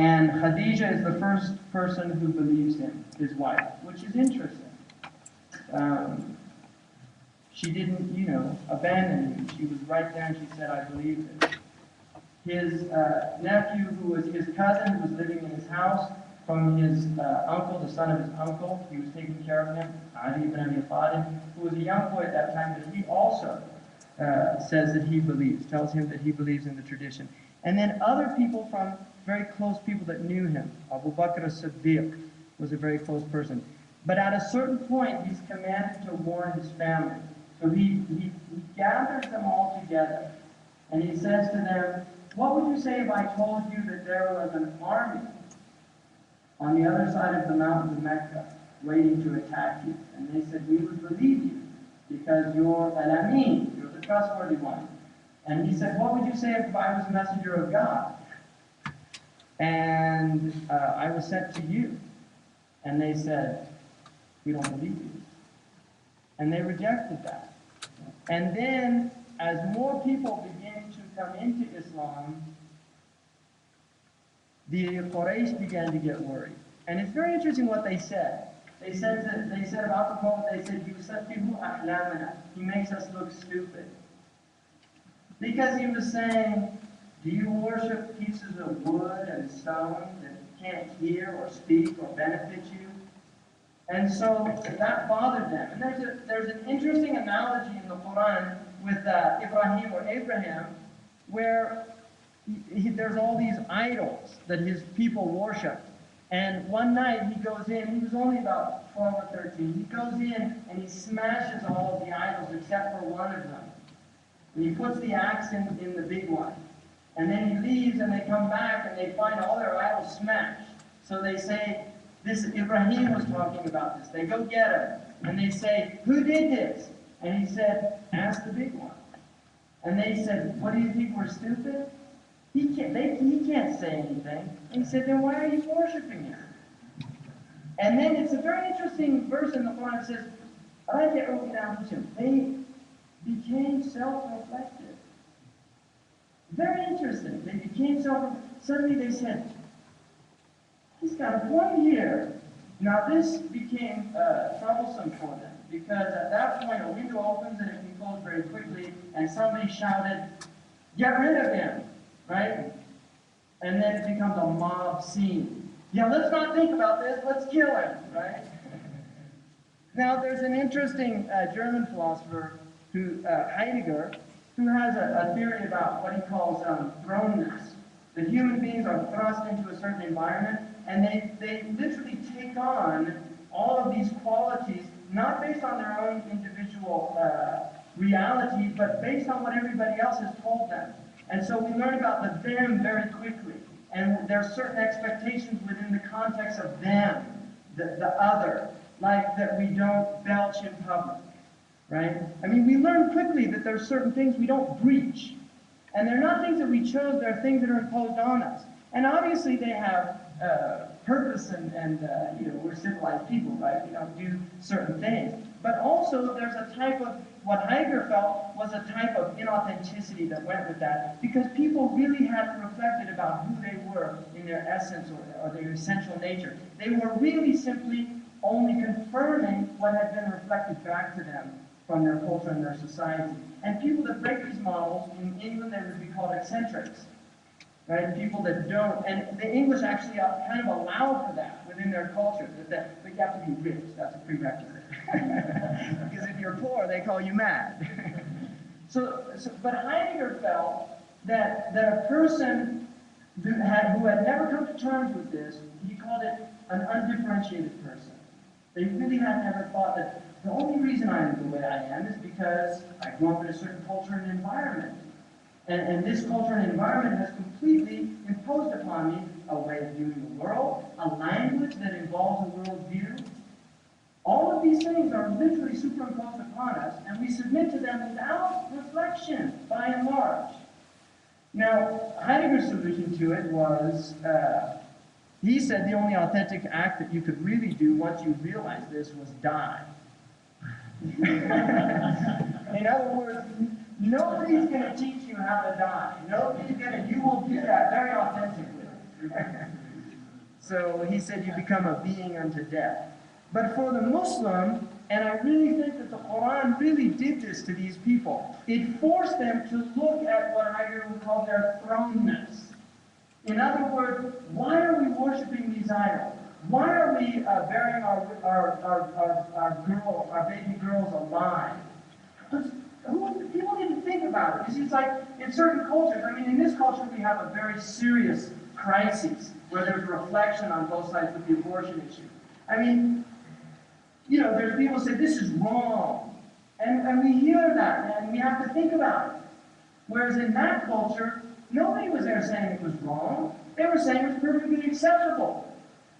And Khadija is the first person who believes him, his wife, which is interesting. She didn't, abandon him. She was right there and she said, I believe it. His nephew, who was his cousin, who was living in his house, from his uncle, the son of his uncle, he was taking care of him, Ali ibn Abi Talib, who was a young boy at that time, but he also says that he believes, tells him that he believes in the tradition. And then other people from very close people that knew him. Abu Bakr as-Siddiq was a very close person. But at a certain point, he's commanded to warn his family. So he gathers them all together, and he says to them, what would you say if I told you that there was an army on the other side of the mountains of Mecca waiting to attack you? And they said, we would believe you because you're al-Amin, you're the trustworthy one. And he said, what would you say if I was a messenger of God? And I was sent to you. And they said, we don't believe you. And they rejected that. And then, as more people began to come into Islam, the Quraysh began to get worried. And it's very interesting what they said. They said about the Prophet, they said, "Yusaffihu ahlamana." He makes us look stupid. Because he was saying, do you worship pieces of wood and stone that can't hear or speak or benefit you? And so that bothered them. And there's an interesting analogy in the Quran with Ibrahim or Abraham, where there's all these idols that his people worship. And one night he goes in, he was only about 12 or 13, he goes in and he smashes all of the idols except for one of them. And he puts the axe in the big one. And then he leaves and they come back and they find all their idols smashed. So they say, this Ibrahim was talking about this. They go get him. And they say, who did this? And he said, ask the big one. And they said, what do you think, we're stupid? He can't say anything. And he said, then why are you worshiping him? And then it's a very interesting verse in the Quran that says, they became self-reflective. Very interesting. They became suddenly they said, he's got a point here. Now this became troublesome for them, because at that point a window opens and it can close very quickly, and somebody shouted, get rid of him, right? And then it becomes a mob scene. Yeah, let's not think about this, let's kill him, right? Now there's an interesting German philosopher, Heidegger, who has a theory about what he calls thrownness. That human beings are thrust into a certain environment, and they literally take on all of these qualities, not based on their own individual reality, but based on what everybody else has told them. And so we learn about the them very quickly, and there are certain expectations within the context of them, the other, like that we don't belch in public, right? I mean, we learn quickly that there are certain things we don't breach. And they're not things that we chose, they're things that are imposed on us. And obviously they have purpose and we're civilized people, right? We don't do certain things. But also there's a type of, what Heidegger felt was a type of inauthenticity that went with that, because people really hadn't reflected about who they were in their essence or their essential nature. They were really simply only confirming what had been reflected back to them from their culture and their society. And people that break these models, in England they would be called eccentrics, right? People that don't, and the English actually kind of allow for that within their culture, but you have to be rich, that's a prerequisite. Because if you're poor, they call you mad. But Heidegger felt that a person who had never come to terms with this, he called it an undifferentiated person. They really had never thought that the only reason I am the way I am is because I grew up in a certain culture and environment. And this culture and environment has completely imposed upon me a way of viewing the world, a language that involves a worldview. All of these things are literally superimposed upon us, and we submit to them without reflection, by and large. Now, Heidegger's solution to it was, he said the only authentic act that you could really do once you realized this was die. In other words, nobody's going to teach you how to die. You will do that very authentically. So he said you become a being unto death. But for the Muslim, and I really think that the Quran really did this to these people, it forced them to look at what I would call their thrownness. In other words, why are we worshiping these idols? Why are we burying our baby girls alive? People didn't think about it. You see, it's like in certain cultures, I mean, in this culture we have a very serious crisis where there's reflection on both sides of the abortion issue. I mean, you know, there's people who say this is wrong. And we hear that, and we have to think about it. Whereas in that culture, nobody was there saying it was wrong. They were saying it was perfectly acceptable.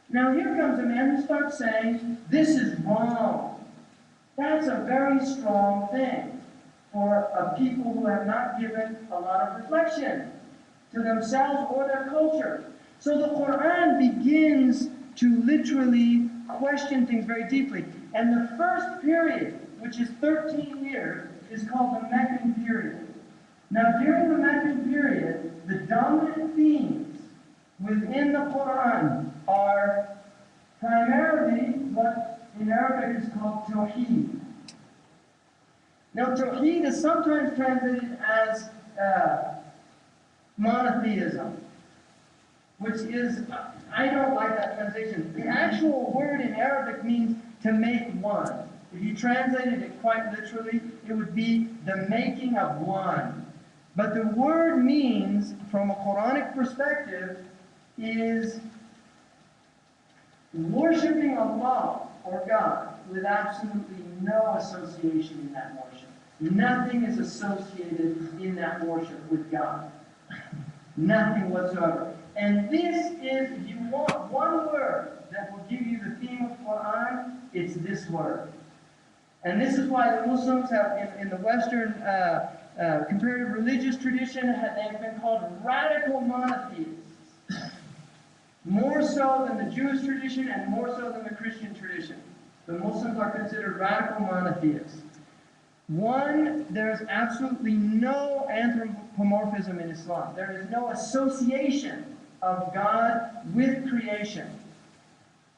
Now here comes a man who starts saying, this is wrong. That's a very strong thing for a people who have not given a lot of reflection to themselves or their culture. So the Quran begins to literally question things very deeply. And the first period, which is 13 years, is called the Meccan period. Now during the Meccan period, the dominant themes within the Quran are primarily what in Arabic is called Tawheed. Now Tawheed is sometimes translated as monotheism, which is, I don't like that translation. The actual word in Arabic means to make one. If you translated it quite literally, it would be the making of one. But the word means, from a Quranic perspective, is worshiping Allah or God with absolutely no association in that worship. Nothing is associated in that worship with God. Nothing whatsoever. And this is, if you want one word that will give you the theme of Quran, it's this word. And this is why the Muslims have, in the Western comparative religious tradition, they have been called radical monotheists. More so than the Jewish tradition and more so than the Christian tradition. The Muslims are considered radical monotheists. One, there is absolutely no anthropomorphism in Islam. There is no association of God with creation.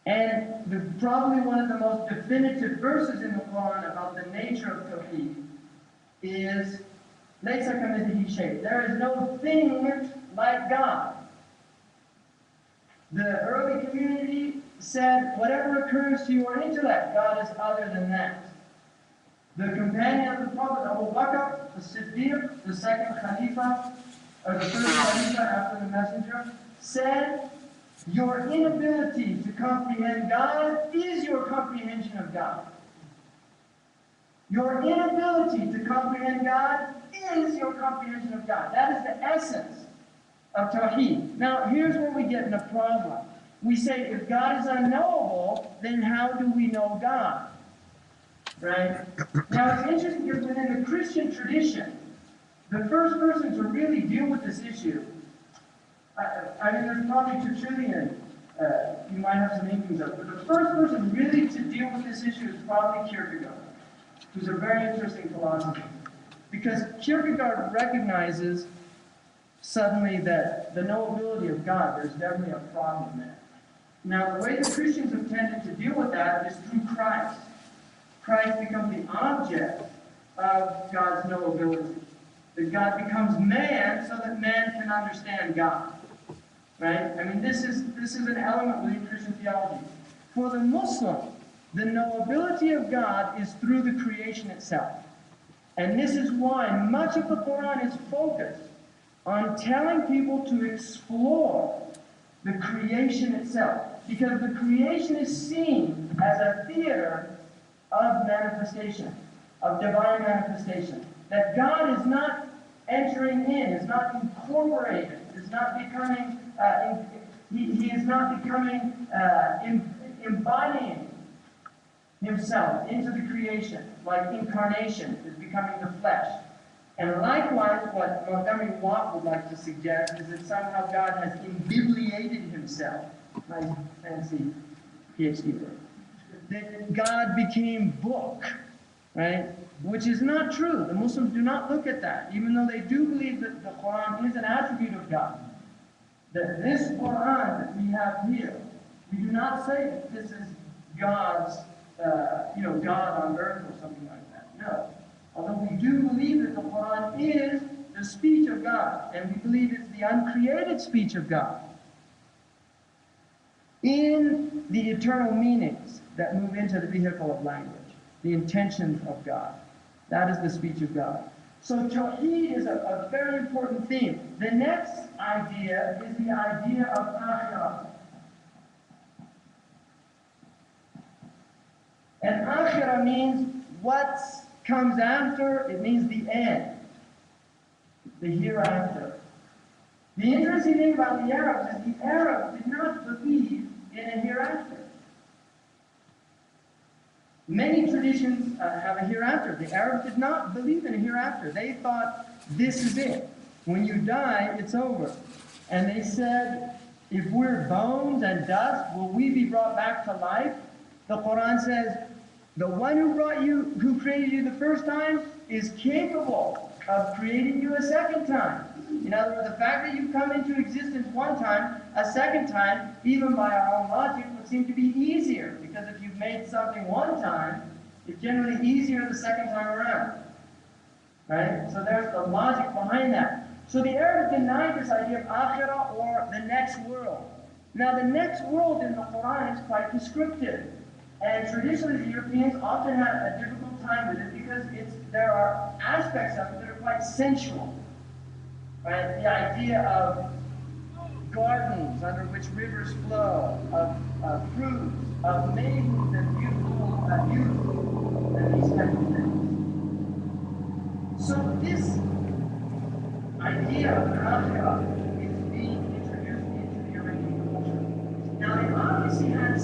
And probably one of the most definitive verses in the Quran about the nature of Tawheed is, لَيْسَ كَمِثْلِهِ شَيْءٌ. There is no thing like God. The early community said, whatever occurs to your intellect, God is other than that. The companion of the Prophet, Abu Bakr, the Siddiq, the second Khalifa, or the first Khalifa after the Messenger, said, your inability to comprehend God is your comprehension of God. Your inability to comprehend God is your comprehension of God. That is the essence of Tawheed. Now, here's where we get in a problem. We say, if God is unknowable, then how do we know God? Right? Now, it's interesting because within the Christian tradition, the first person to really deal with this issue, I mean, there's probably Tertullian, you might have some inklings of, but the first person really to deal with this issue is probably Kierkegaard, who's a very interesting philosopher. Because Kierkegaard recognizes suddenly that the knowability of God, there's definitely a problem there. Now, the way the Christians have tended to deal with that is through Christ. Christ becomes the object of God's knowability. That God becomes man so that man can understand God. Right? I mean, this is an element within Christian theology. For the Muslim, the knowability of God is through the creation itself. And this is why much of the Quran is focused on telling people to explore the creation itself. Because the creation is seen as a theater of manifestation, of divine manifestation. That God is not entering in, is not incorporated, is not becoming, he is not becoming, embodying himself into the creation, like incarnation is becoming the flesh. And likewise, what Montgomery Watt would like to suggest is that somehow God has imbibliated himself. Nice fancy PhD word. That God became book, right? Which is not true. The Muslims do not look at that, even though they do believe that the Quran is an attribute of God. That this Quran that we have here We do not say that this is God's, God on earth or something like that. No. Although we do believe that the Quran is the speech of God, and we believe it's the uncreated speech of God, in the eternal meanings that move into the vehicle of language, the intentions of God. That is the speech of God. So Tawheed is a very important theme. The next idea is the idea of Akhirah. And Akhirah means what comes after, it means the end, the hereafter. The interesting thing about the Arabs is the Arabs did not believe in a hereafter. Many traditions have a hereafter. The Arabs did not believe in a hereafter. They thought, this is it. When you die, it's over. And they said, if we're bones and dust, will we be brought back to life? The Quran says, the one who created you the first time is capable of creating you a second time. In other words, the fact that you come into existence one time, a second time, even by our own logic, would seem to be easier. Because if you've made something one time, it's generally easier the second time around. Right? So there's the logic behind that. So the Arabs denied this idea of Akhirah, or the next world. Now the next world in the Quran is quite descriptive. And traditionally the Europeans often had a difficult time with it because there are aspects of it that are quite sensual. Right? The idea of gardens under which rivers flow, of fruits, of maidens and beautiful youth, and these kinds of things. So this idea of Akhirah is being introduced into the European culture. Now they obviously had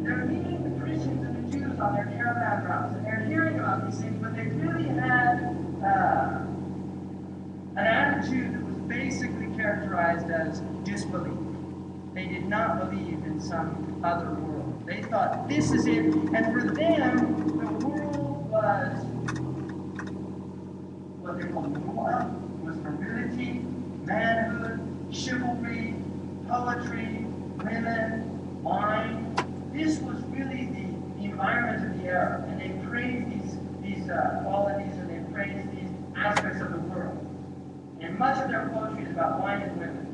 they're meeting the Christians and the Jews on their caravan routes, and they're hearing about these things, but they really had an attitude that was basically characterized as disbelief. They did not believe in some other world. They thought, this is it. And for them, the world was what they called Noah, was virility, manhood, chivalry, poetry, women, wine. This was really the environment of the era. And they praised these qualities, and they praised these aspects of the world. And much of their poetry is about wine and women.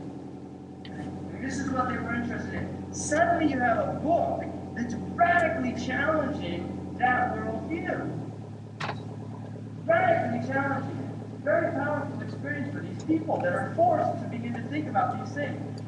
And this is what they were interested in. Suddenly you have a book that's radically challenging that worldview. Radically challenging. Very powerful experience for these people that are forced to begin to think about these things.